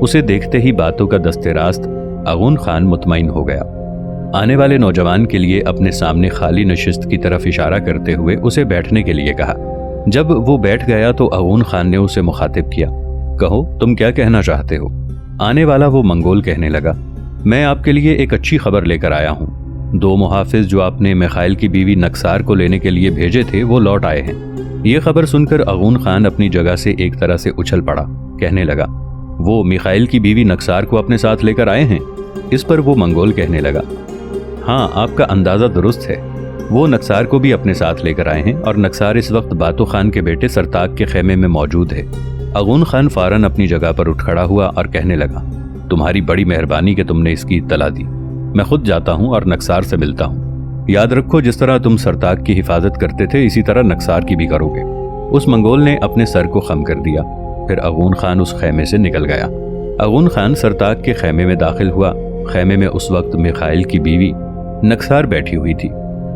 اسے دیکھتے ہی باتوں کا دست راست اغون خان مطمئن ہو گیا۔ آنے والے نوجوان کے لیے اپنے سامنے خالی نشست کی طرف اشارہ کرتے ہوئے اسے بیٹھنے کے لیے کہا۔ جب وہ بیٹھ گیا تو اغون خان نے اسے مخاطب کیا، کہو تم کیا کہنا چاہتے ہو؟ آنے والا وہ منگول کہنے لگا، میں آپ کے لیے ایک اچھی خبر لے کر آیا ہوں۔ 2 محافظ جو آپ نے میخائیل کی بیوی نکسار کو لینے کے لیے بھیجے تھے وہ لوٹ آئے ہیں۔ یہ خبر سن کر اغون خان اپنی جگہ سے ایک طرح سے اچھل پڑا، کہنے لگا، وہ میخائیل کی بیوی نکسار کو اپنے ساتھ لے کر آئے ہیں؟ اس پر وہ منگول کہنے لگا، ہاں آپ کا اندازہ درست ہے، وہ نکسار کو بھی اپنے ساتھ لے کر آئے ہیں اور نکسار اس وقت باتو خان کے بیٹے سرتاق کے خیمے میں موجود ہے۔ اغون خان فوراً اپنی جگہ پر اٹھ کھڑا ہوا اور کہنے لگا، تمہاری بڑی مہربانی کہ تم نے اس کی اطلاع دی، میں خود جاتا ہوں اور نکسار سے ملتا ہوں۔ یاد رکھو جس طرح تم سرتاق کی حفاظت کرتے تھے اسی طرح نکسار کی بھی کرو گے۔ اس منگول نے اپنے سر کو خم کر دیا، پھر اغون خان اس خیمے سے نکل گیا۔ اغون خان سرتاق کے خیمے میں داخل ہوا۔ خیمے میں اس وقت میخائیل کی بیوی نکسار بیٹھی ہوئی تھی۔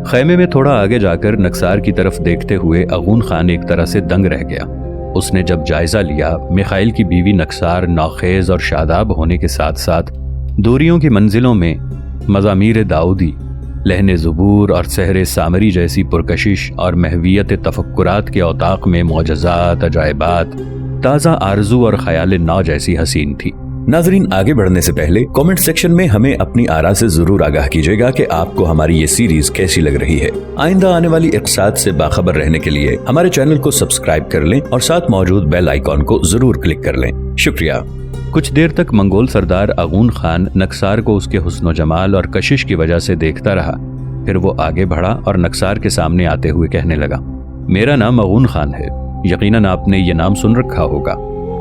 خیمے میں تھوڑا آگے جا کر نکسار کی طرف دیکھتے ہوئے اغون خان ایک طرح سے دنگ رہ گیا۔ اس نے جب جائزہ لیا میخائیل کی بیوی نکسار نوخیز اور شاداب ہونے کے ساتھ ساتھ دوریوں کی منزلوں میں مزامیر داؤدی، لہن زبور اور سحر سامری جیسی پرکشش اور محویت تفکرات کے اوطاق میں معجزات، عجائبات، تازہ آرزو اور خیال نو جیسی حسین تھی۔ ناظرین، آگے بڑھنے سے پہلے کامنٹ سیکشن میں ہمیں اپنی آراء سے ضرور آگاہ کیجیے گا کہ آپ کو ہماری یہ سیریز کیسی لگ رہی ہے۔ آئندہ آنے والی اقساط سے باخبر رہنے کے لیے ہمارے چینل کو سبسکرائب کر لیں اور ساتھ موجود بیل آئیکن کو ضرور کلک کر لیں۔ شکریہ۔ کچھ دیر تک منگول سردار اغون خان نکسار کو اس کے حسن و جمال اور کشش کی وجہ سے دیکھتا رہا۔ پھر وہ آگے بڑھا اور نکسار کے سامنے آتے ہوئے کہنے لگا، میرا نام اغون خان ہے، یقیناً آپ نے یہ نام سن رکھا ہوگا۔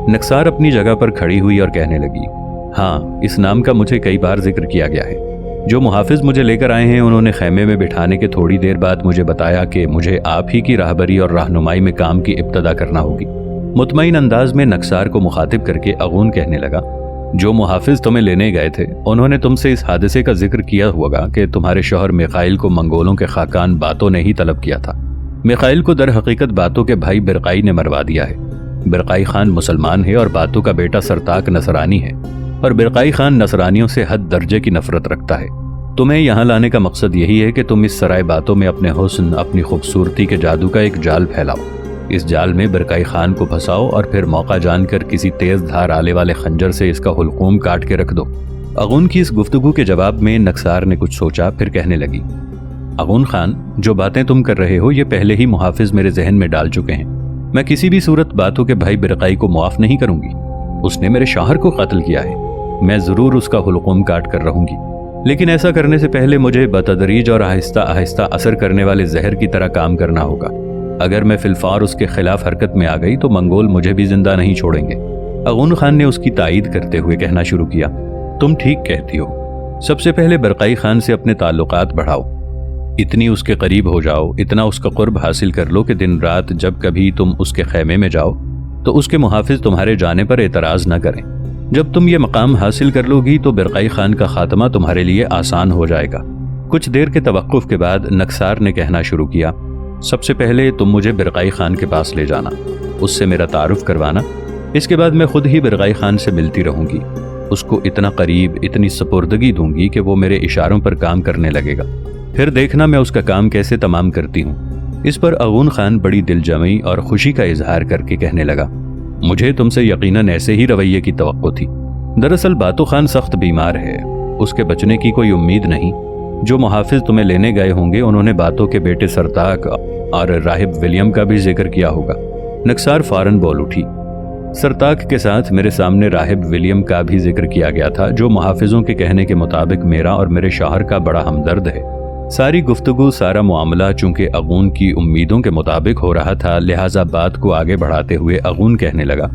نکسار اپنی جگہ پر کھڑی ہوئی اور کہنے لگی، ہاں اس نام کا مجھے کئی بار ذکر کیا گیا ہے۔ جو محافظ مجھے لے کر آئے ہیں انہوں نے خیمے میں بٹھانے کے تھوڑی دیر بعد مجھے بتایا کہ مجھے آپ ہی کی راہبری اور رہنمائی میں کام کی ابتدا کرنا ہوگی۔ مطمئن انداز میں نکسار کو مخاطب کر کے اغون کہنے لگا، جو محافظ تمہیں لینے گئے تھے انہوں نے تم سے اس حادثے کا ذکر کیا ہوگا کہ تمہارے شوہر میخائیل کو منگولوں کے خاقان باتو نے ہی طلب کیا تھا۔ میخائیل کو در حقیقت باتو کے بھائی برقائی نے مروا دیا ہے۔ برقائی خان مسلمان ہے اور باتو کا بیٹا سرتاق نصرانی ہے، اور برقائی خان نصرانیوں سے حد درجے کی نفرت رکھتا ہے۔ تمہیں یہاں لانے کا مقصد یہی ہے کہ تم اس سرائے باتوں میں اپنے حسن، اپنی خوبصورتی کے جادو کا ایک جال پھیلاؤ۔ اس جال میں برقائی خان کو پھنساؤ اور پھر موقع جان کر کسی تیز دھار آلے والے خنجر سے اس کا حلقوم کاٹ کے رکھ دو۔ اغون کی اس گفتگو کے جواب میں نکسار نے کچھ سوچا، پھر کہنے لگی، اغون خان جو باتیں تم کر رہے ہو یہ پہلے ہی محافظ میرے ذہن میں ڈال چکے ہیں۔ میں کسی بھی صورت باتوں کے بھائی برقائی کو معاف نہیں کروں گی۔ اس نے میرے شوہر کو قتل کیا ہے، میں ضرور اس کا حلقوم کاٹ کر رہوں گی، لیکن ایسا کرنے سے پہلے مجھے بتدریج اور آہستہ آہستہ اثر کرنے والے زہر کی طرح کام کرنا ہوگا۔ اگر میں فی الفور اس کے خلاف حرکت میں آ گئی تو منگول مجھے بھی زندہ نہیں چھوڑیں گے۔ اغون خان نے اس کی تائید کرتے ہوئے کہنا شروع کیا، تم ٹھیک کہتی ہو، سب سے پہلے برقائی خان سے اپنے تعلقات بڑھاؤ، اتنی اس کے قریب ہو جاؤ، اتنا اس کا قرب حاصل کر لو کہ دن رات جب کبھی تم اس کے خیمے میں جاؤ تو اس کے محافظ تمہارے جانے پر اعتراض نہ کریں۔ جب تم یہ مقام حاصل کر لو گی تو برقائی خان کا خاتمہ تمہارے لیے آسان ہو جائے گا۔ کچھ دیر کے توقف کے بعد نکسار نے کہنا شروع کیا، سب سے پہلے تم مجھے برقائی خان کے پاس لے جانا، اس سے میرا تعارف کروانا، اس کے بعد میں خود ہی برقائی خان سے ملتی رہوں گی، اس کو اتنا قریب، اتنی سپردگی دوں گی کہ وہ میرے اشاروں پر کام کرنے لگے گا، پھر دیکھنا میں اس کا کام کیسے تمام کرتی ہوں۔ اس پر اغون خان بڑی دل جمعی اور خوشی کا اظہار کر کے کہنے لگا، مجھے تم سے یقیناً ایسے ہی رویے کی توقع تھی۔ دراصل باتو خان سخت بیمار ہے، اس کے بچنے کی کوئی امید نہیں۔ جو محافظ تمہیں لینے گئے ہوں گے انہوں نے باتو کے بیٹے سرتاق اور راہب ولیم کا بھی ذکر کیا ہوگا۔ نکسار فوراً بول اٹھی، سرتاق کے ساتھ میرے سامنے راہب ولیم کا بھی ذکر کیا گیا تھا، جو محافظوں کے کہنے کے مطابق میرا اور میرے شوہر کا بڑا ہمدرد ہے۔ ساری گفتگو، سارا معاملہ چونکہ اغون کی امیدوں کے مطابق ہو رہا تھا، لہٰذا بات کو آگے بڑھاتے ہوئے اغون کہنے لگا،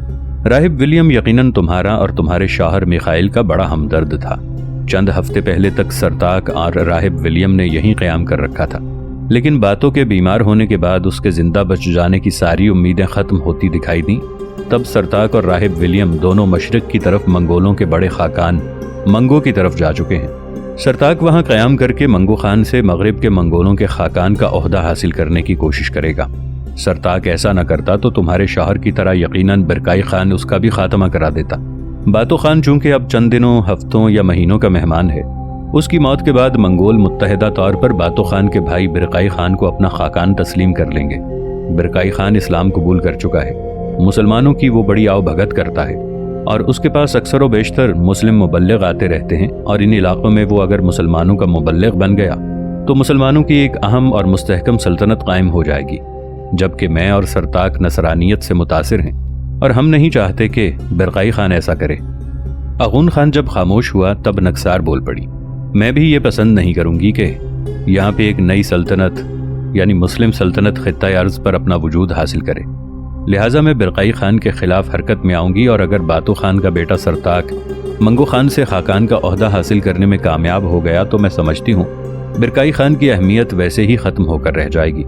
راہب ولیم یقیناً تمہارا اور تمہارے شوہر میخائیل کا بڑا ہمدرد تھا۔ چند ہفتے پہلے تک سرتاق اور راہب ولیم نے یہیں قیام کر رکھا تھا، لیکن باتوں کے بیمار ہونے کے بعد اس کے زندہ بچ جانے کی ساری امیدیں ختم ہوتی دکھائی دیں۔ تب سرتاق اور راہب ولیم دونوں مشرق کی طرف منگولوں کے بڑے خاقان منگو کی طرف جا چکے ہیں۔ سرتاق وہاں قیام کر کے منگو خان سے مغرب کے منگولوں کے خاقان کا عہدہ حاصل کرنے کی کوشش کرے گا۔ سرتاق ایسا نہ کرتا تو تمہارے شوہر کی طرح یقیناً برقائی خان اس کا بھی خاتمہ کرا دیتا۔ باتو خان چونکہ اب چند دنوں، ہفتوں یا مہینوں کا مہمان ہے، اس کی موت کے بعد منگول متحدہ طور پر باتو خان کے بھائی برقائی خان کو اپنا خاقان تسلیم کر لیں گے۔ برقائی خان اسلام قبول کر چکا ہے، مسلمانوں کی وہ بڑی آؤ بھگت کرتا ہے، اور اس کے پاس اکثر و بیشتر مسلم مبلغ آتے رہتے ہیں، اور ان علاقوں میں وہ اگر مسلمانوں کا مبلغ بن گیا تو مسلمانوں کی ایک اہم اور مستحکم سلطنت قائم ہو جائے گی، جبکہ میں اور سرتاق نصرانیت سے متاثر ہیں، اور ہم نہیں چاہتے کہ برقائی خان ایسا کرے۔ اغون خان جب خاموش ہوا تب نکسار بول پڑی، میں بھی یہ پسند نہیں کروں گی کہ یہاں پہ ایک نئی سلطنت یعنی مسلم سلطنت خطہ ارض پر اپنا وجود حاصل کرے، لہٰذا میں برقائی خان کے خلاف حرکت میں آؤں گی، اور اگر باتو خان کا بیٹا سرتاق منگو خان سے خاقان کا عہدہ حاصل کرنے میں کامیاب ہو گیا تو میں سمجھتی ہوں برقائی خان کی اہمیت ویسے ہی ختم ہو کر رہ جائے گی،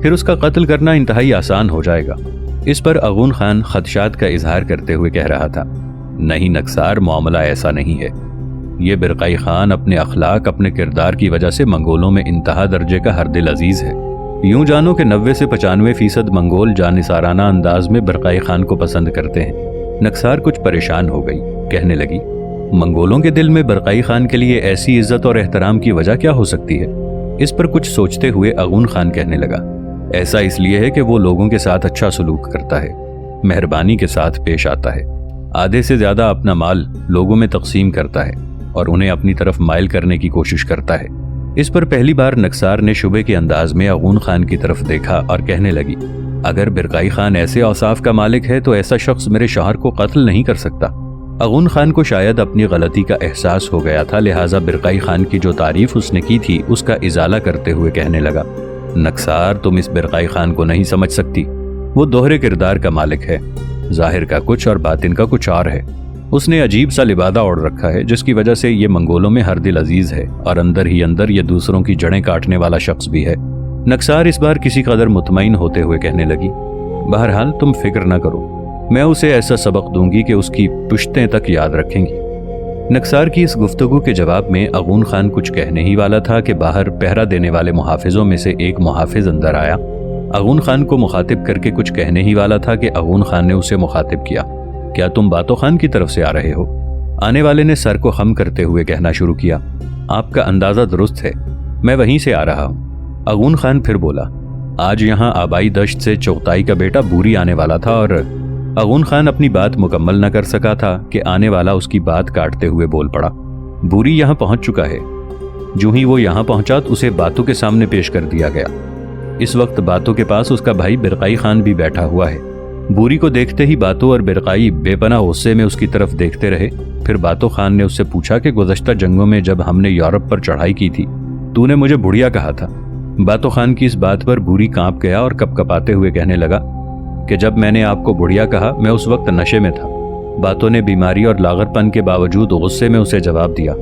پھر اس کا قتل کرنا انتہائی آسان ہو جائے گا۔ اس پر اغون خان خدشات کا اظہار کرتے ہوئے کہہ رہا تھا، نہیں نکسار، معاملہ ایسا نہیں ہے، یہ برقائی خان اپنے اخلاق، اپنے کردار کی وجہ سے منگولوں میں انتہا درجے کا ہر دل عزیز ہے۔ یوں جانو کہ 90 سے 95% منگول جانثارانہ انداز میں برقائی خان کو پسند کرتے ہیں۔ نکسار کچھ پریشان ہو گئی، کہنے لگی، منگولوں کے دل میں برقائی خان کے لیے ایسی عزت اور احترام کی وجہ کیا ہو سکتی ہے؟ اس پر کچھ سوچتے ہوئے اغون خان کہنے لگا، ایسا اس لیے ہے کہ وہ لوگوں کے ساتھ اچھا سلوک کرتا ہے، مہربانی کے ساتھ پیش آتا ہے، آدھے سے زیادہ اپنا مال لوگوں میں تقسیم کرتا ہے اور انہیں اپنی طرف مائل کرنے کی کوشش کرتا ہے۔ اس پر پہلی بار نکسار نے شبے کے انداز میں اغون خان کی طرف دیکھا اور کہنے لگی، اگر برقائی خان ایسے اوصاف کا مالک ہے تو ایسا شخص میرے شوہر کو قتل نہیں کر سکتا۔ اغون خان کو شاید اپنی غلطی کا احساس ہو گیا تھا، لہٰذا برقائی خان کی جو تعریف اس نے کی تھی اس کا ازالہ کرتے ہوئے کہنے لگا، نکسار، تم اس برقائی خان کو نہیں سمجھ سکتی، وہ دوہرے کردار کا مالک ہے، ظاہر کا کچھ اور باطن کا کچھ اور ہے۔ اس نے عجیب سا لبادہ اوڑھ رکھا ہے جس کی وجہ سے یہ منگولوں میں ہر دل عزیز ہے، اور اندر ہی اندر یہ دوسروں کی جڑیں کاٹنے والا شخص بھی ہے۔ نکسار اس بار کسی قدر مطمئن ہوتے ہوئے کہنے لگی، بہرحال تم فکر نہ کرو، میں اسے ایسا سبق دوں گی کہ اس کی پشتیں تک یاد رکھیں گی۔ نکسار کی اس گفتگو کے جواب میں اغون خان کچھ کہنے ہی والا تھا کہ باہر پہرا دینے والے محافظوں میں سے ایک محافظ اندر آیا۔ اغون خان کو مخاطب کر کے کچھ کہنے ہی والا تھا کہ اغون خان نے اسے مخاطب کیا، کیا تم باتو خان کی طرف سے آ رہے ہو؟ آنے والے نے سر کو خم کرتے ہوئے کہنا شروع کیا، آپ کا اندازہ درست ہے، میں وہیں سے آ رہا ہوں۔ اغون خان پھر بولا، آج یہاں آبائی دشت سے چغتائی کا بیٹا بوری آنے والا تھا، اور اغون خان اپنی بات مکمل نہ کر سکا تھا کہ آنے والا اس کی بات کاٹتے ہوئے بول پڑا، بوری یہاں پہنچ چکا ہے۔ جو ہی وہ یہاں پہنچا تو اسے باتو کے سامنے پیش کر دیا گیا۔ اس وقت باتو کے پاس اس کا بھائی برقائی خان بھی بیٹھا ہوا ہے۔ بوری کو دیکھتے ہی باتو اور برقائی بے پناہ غصے میں اس کی طرف دیکھتے رہے۔ پھر باتو خان نے اس سے پوچھا کہ گزشتہ جنگوں میں جب ہم نے یورپ پر چڑھائی کی تھی تو نے مجھے بڑھیا کہا تھا۔ باتو خان کی اس بات پر بوری کانپ گیا اور کپ کپاتے ہوئے کہنے لگا کہ جب میں نے آپ کو بڑھیا کہا میں اس وقت نشے میں تھا۔ باتو نے بیماری اور لاغر پن کے باوجود غصے میں اسے جواب دیا،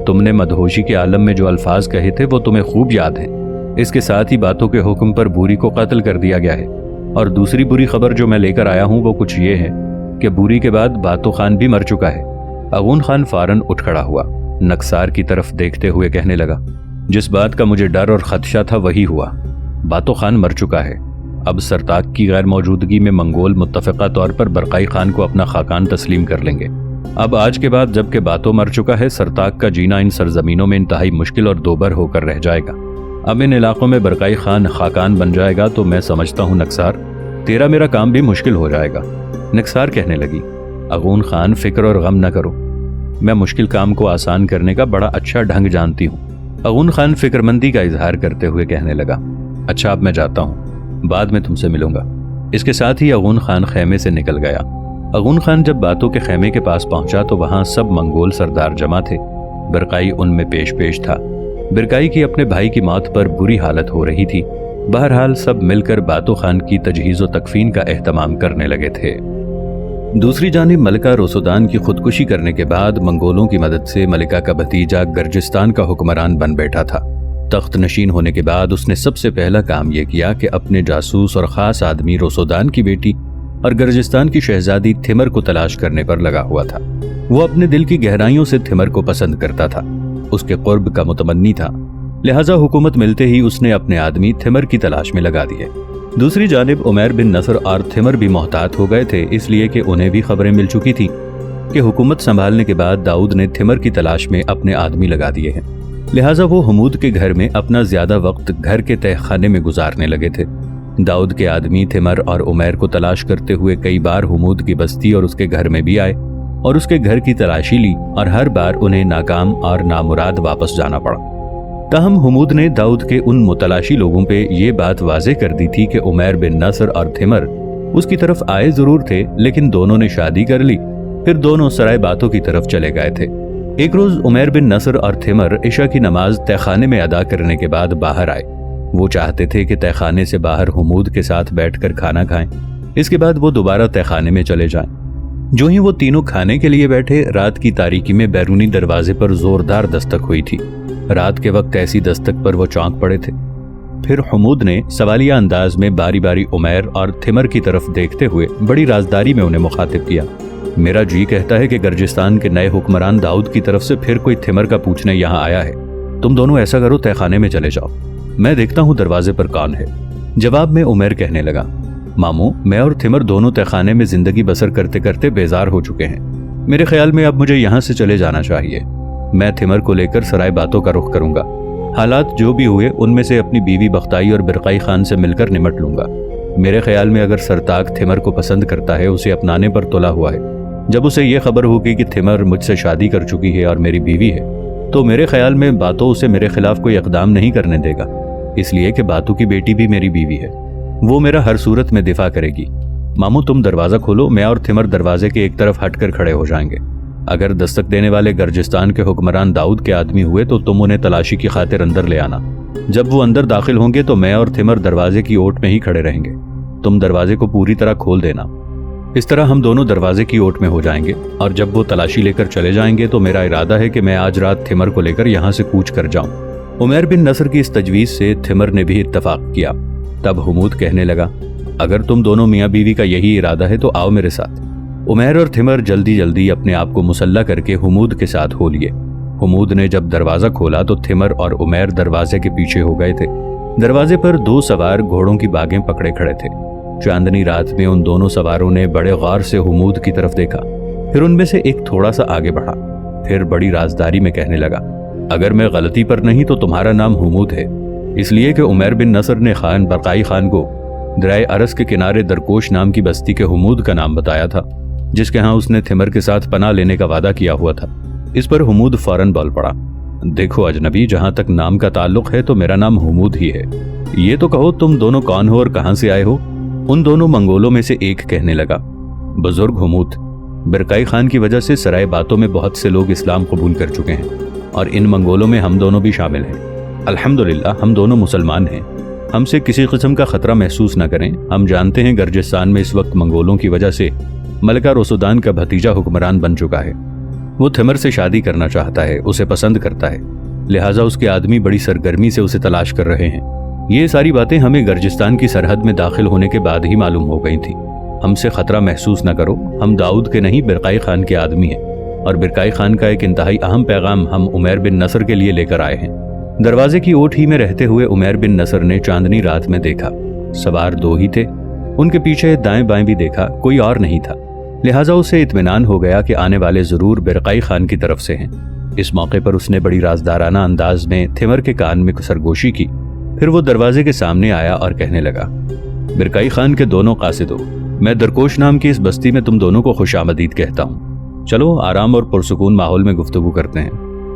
تم نے مدہوشی کے عالم میں جو الفاظ کہے تھے وہ تمہیں خوب یاد ہیں۔ اس کے ساتھ ہی باتوں کے حکم پر بوری کو قتل کر دیا گیا ہے، اور دوسری بری خبر جو میں لے کر آیا ہوں وہ کچھ یہ ہے کہ بوری کے بعد باتو خان بھی مر چکا ہے۔ اغون خان فوراً اٹھ کھڑا ہوا، نکسار کی طرف دیکھتے ہوئے کہنے لگا، جس بات کا مجھے ڈر اور خدشہ تھا وہی ہوا، باتو خان مر چکا ہے۔ اب سرتاق کی غیر موجودگی میں منگول متفقہ طور پر برقائی خان کو اپنا خاقان تسلیم کر لیں گے۔ اب آج کے بعد جب کہ باتو مر چکا ہے، سرتاق کا جینا ان سرزمینوں میں انتہائی مشکل اور دوبر ہو کر رہ جائے گا۔ اب ان علاقوں میں برقائی خان خاقان بن جائے گا تو میں سمجھتا ہوں نکسار، تیرا میرا کام بھی مشکل ہو جائے گا۔ نکسار کہنے لگی، اغون خان فکر اور غم نہ کرو، میں مشکل کام کو آسان کرنے کا بڑا اچھا ڈھنگ جانتی ہوں۔ اغون خان فکر مندی کا اظہار کرتے ہوئے کہنے لگا، اچھا اب میں جاتا ہوں، بعد میں تم سے ملوں گا۔ اس کے ساتھ ہی اغون خان خیمے سے نکل گیا۔ اغون خان جب باتوں کے خیمے کے پاس پہنچا تو وہاں سب منگول سردار جمع تھے، برقائی ان میں پیش تھا۔ برقائی کی اپنے بھائی کی موت پر بری حالت ہو رہی تھی۔ بہرحال سب مل کر باتو خان کی تجہیز و تکفین کا اہتمام کرنے لگے تھے۔ دوسری جانب ملکہ روسودان کی خودکشی کرنے کے بعد منگولوں کی مدد سے ملکہ کا بھتیجا گرجستان کا حکمران بن بیٹھا تھا۔ تخت نشین ہونے کے بعد اس نے سب سے پہلا کام یہ کیا کہ اپنے جاسوس اور خاص آدمی روسودان کی بیٹی اور گرجستان کی شہزادی تھمر کو تلاش کرنے پر لگا ہوا تھا۔ وہ اپنے دل کی گہرائیوں سے تھمر کو پسند کرتا تھا، اس کے قرب کا متمنی تھا، لہٰذا حکومت ملتے ہی اس نے اپنے آدمی تھمر کی تلاش میں لگا دیے۔ دوسری جانب عمیر بن نصر اور تھمر بھی محتاط ہو گئے تھے، اس لیے کہ انہیں بھی خبریں مل چکی تھی کہ حکومت سنبھالنے کے بعد داؤد نے تھمر کی تلاش میں اپنے آدمی لگا دیے ہیں، لہٰذا وہ حمود کے گھر میں اپنا زیادہ وقت گھر کے تہہ خانے میں گزارنے لگے تھے۔ داؤد کے آدمی تھمر اور عمیر کو تلاش کرتے ہوئے کئی بار حمود کی بستی اور اس کے گھر میں بھی آئے اور اس کے گھر کی تلاشی لی، اور ہر بار انہیں ناکام اور نامراد واپس جانا پڑا۔ تاہم حمود نے داؤد کے ان متلاشی لوگوں پہ یہ بات واضح کر دی تھی کہ عمیر بن نصر اور تھمر اس کی طرف آئے ضرور تھے، لیکن دونوں نے شادی کر لی، پھر دونوں سرائے باتوں کی طرف چلے گئے تھے۔ ایک روز عمیر بن نصر اور تھمر عشاء کی نماز تہہ خانے میں ادا کرنے کے بعد باہر آئے۔ وہ چاہتے تھے کہ تہہ خانے سے باہر حمود کے ساتھ بیٹھ کر کھانا کھائیں، اس کے بعد وہ دوبارہ تہہ خانے میں چلے جائیں۔ جو ہی وہ تینوں کھانے کے لیے بیٹھے، رات کی تاریکی میں بیرونی دروازے پر زوردار دستک ہوئی تھی۔ رات کے وقت ایسی دستک پر وہ چونک پڑے تھے۔ پھر حمود نے سوالیہ انداز میں باری باری عمیر اور تھمر کی طرف دیکھتے ہوئے بڑی رازداری میں انہیں مخاطب کیا۔ میرا جی کہتا ہے کہ گرجستان کے نئے حکمران داؤد کی طرف سے پھر کوئی تھمر کا پوچھنے یہاں آیا ہے۔ تم دونوں ایسا کرو، تہہ خانے میں چلے جاؤ، میں دیکھتا ہوں دروازے پر کون ہے۔ جواب میں عمیر کہنے لگا، ماموں، میں اور تھمر دونوں تہہ خانے میں زندگی بسر کرتے کرتے بیزار ہو چکے ہیں۔ میرے خیال میں اب مجھے یہاں سے چلے جانا چاہیے۔ میں تھمر کو لے کر سرائے باتوں کا رخ کروں گا۔ حالات جو بھی ہوئے ان میں سے اپنی بیوی بختائی اور برقائی خان سے مل کر نمٹ لوں گا۔ میرے خیال میں اگر سرتاق تھمر کو پسند کرتا ہے، اسے اپنانے پر تلا ہوا ہے۔ جب اسے یہ خبر ہوگی کہ تھمر مجھ سے شادی کر چکی ہے اور میری بیوی ہے، تو میرے خیال میں باتوں اسے میرے خلاف کوئی اقدام نہیں کرنے دے گا، اس لیے کہ باتوں کی بیٹی بھی میری بیوی ہے، وہ میرا ہر صورت میں دفاع کرے گی۔ ماموں، تم دروازہ کھولو، میں اور تھمر دروازے کے ایک طرف ہٹ کر کھڑے ہو جائیں گے۔ اگر دستک دینے والے گرجستان کے حکمران داؤد کے آدمی ہوئے تو تم انہیں تلاشی کی خاطر اندر لے آنا۔ جب وہ اندر داخل ہوں گے تو میں اور تھمر دروازے کی اوٹ میں ہی کھڑے رہیں گے، تم دروازے کو پوری طرح کھول دینا۔ اس طرح ہم دونوں دروازے کی اوٹ میں ہو جائیں گے، اور جب وہ تلاشی لے کر چلے جائیں گے تو میرا ارادہ ہے کہ میں آج رات تھمر کو لے کر یہاں سے کوچ کر جاؤں۔ عمیر بن نصر کی اس تجویز سے تھمر نے بھی اتفاق کیا۔ تب حمود کہنے لگا، اگر تم دونوں میاں بیوی کا یہی ارادہ ہے تو آؤ میرے ساتھ۔ عمیر اور تھمر جلدی جلدی اپنے آپ کو مسلح کر کے حمود کے ساتھ ہو لیے۔ حمود نے جب دروازہ کھولا تو تھمر اور عمیر دروازے کے پیچھے ہو گئے تھے۔ دروازے پر دو سوار گھوڑوں کی باگیں پکڑے کھڑے تھے۔ چاندنی رات میں ان دونوں سواروں نے بڑے غور سے حمود کی طرف دیکھا، پھر ان میں سے ایک تھوڑا سا آگے بڑھا، پھر بڑی رازداری میں کہنے لگا، اگر میں غلطی پر نہیں تو تمہارا نام حمود ہے، اس لیے کہ عمیر بن نصر نے خان برقائی خان کو درائے ارس کے کنارے درکوش نام کی بستی کے حمود کا نام بتایا تھا، جس کے ہاں اس نے تھمر کے ساتھ پناہ لینے کا وعدہ کیا ہوا تھا۔ اس پر حمود فوراً بول پڑا، دیکھو اجنبی، جہاں تک نام کا تعلق ہے تو میرا نام حمود ہی ہے، یہ تو کہو تم دونوں کون ہو اور کہاں سے آئے ہو؟ ان دونوں منگولوں میں سے ایک کہنے لگا، بزرگ حمود، برقائی خان کی وجہ سے سرائے باتوں میں بہت سے لوگ اسلام قبول کر چکے ہیں، اور ان منگولوں میں ہم دونوں بھی شامل ہیں۔ الحمدللہ ہم دونوں مسلمان ہیں، ہم سے کسی قسم کا خطرہ محسوس نہ کریں۔ ہم جانتے ہیں گرجستان میں اس وقت منگولوں کی وجہ سے ملکہ روسودان کا بھتیجا حکمران بن چکا ہے۔ وہ تھمر سے شادی کرنا چاہتا ہے، اسے پسند کرتا ہے، لہٰذا اس کے آدمی بڑی سرگرمی سے اسے تلاش کر رہے ہیں۔ یہ ساری باتیں ہمیں گرجستان کی سرحد میں داخل ہونے کے بعد ہی معلوم ہو گئی تھیں۔ ہم سے خطرہ محسوس نہ کرو، ہم داؤد کے نہیں برقائی خان کے آدمی ہیں، اور برقائی خان کا ایک انتہائی اہم پیغام ہم عمیر بن نصر کے لیے لے کر آئے ہیں۔ دروازے کی اوٹ ہی میں رہتے ہوئے عمیر بن نصر نے چاندنی رات میں دیکھا، سوار دو ہی تھے، ان کے پیچھے دائیں بائیں بھی دیکھا، کوئی اور نہیں تھا، لہٰذا اسے اطمینان ہو گیا کہ آنے والے ضرور برقائی خان کی طرف سے ہیں۔ اس موقع پر اس نے بڑی رازدارانہ انداز میں تھمر کے کان میں سرگوشی کی، پھر وہ دروازے کے سامنے آیا اور کہنے لگا، برقائی خان کے دونوں قاصد ہو، میں درکوش نام کی اس بستی میں تم دونوں کو خوش آمدید کہتا ہوں، چلو آرام اور پرسکون ماحول میں گفتگو کرتے ہیں۔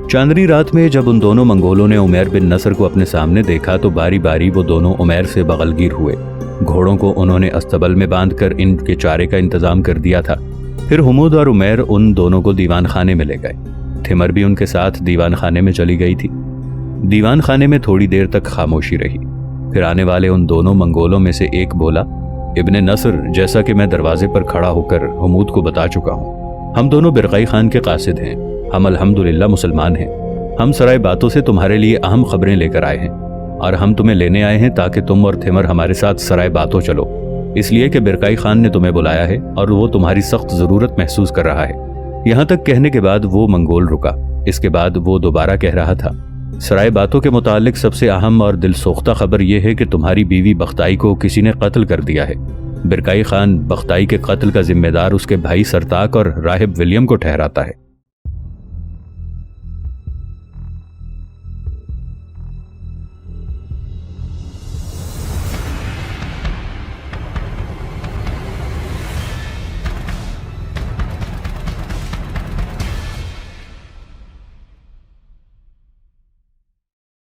چاندنی رات میں جب ان دونوں منگولوں نے عمیر بن نصر کو اپنے سامنے دیکھا تو باری باری وہ دونوں عمیر سے بغل گیر ہوئے۔ گھوڑوں کو انہوں نے استبل میں باندھ کر ان کے چارے کا انتظام کر دیا تھا۔ پھر حمود اور عمیر ان دونوں کو دیوان خانے میں لے گئے۔ تھمر بھی ان کے ساتھ دیوان خانے میں چلی گئی تھی۔ دیوان خانے میں تھوڑی دیر تک خاموشی رہی، پھر آنے والے ان دونوں منگولوں میں سے ایک بولا، ابن نصر، جیسا کہ میں دروازے پر کھڑا ہو کر حمود کو بتا چکا ہوں، ہم دونوں برقائی خان کے قاصد ہیں، ہم الحمدللہ مسلمان ہیں، ہم سرائے باتوں سے تمہارے لیے اہم خبریں لے کر آئے ہیں، اور ہم تمہیں لینے آئے ہیں تاکہ تم اور تھمر ہمارے ساتھ سرائے باتوں چلو، اس لیے کہ برقائی خان نے تمہیں بلایا ہے اور وہ تمہاری سخت ضرورت محسوس کر رہا ہے۔ یہاں تک کہنے کے بعد وہ منگول رکا۔ اس کے بعد وہ دوبارہ کہہ رہا تھا، سرائے باتوں کے متعلق سب سے اہم اور دل سوختہ خبر یہ ہے کہ تمہاری بیوی بختائی کو کسی نے قتل کر دیا ہے۔ برکائی خان بختائی کے قتل کا ذمہ دار اس کے بھائی سرتاق اور راہب ولیم کو ٹھہراتا ہے۔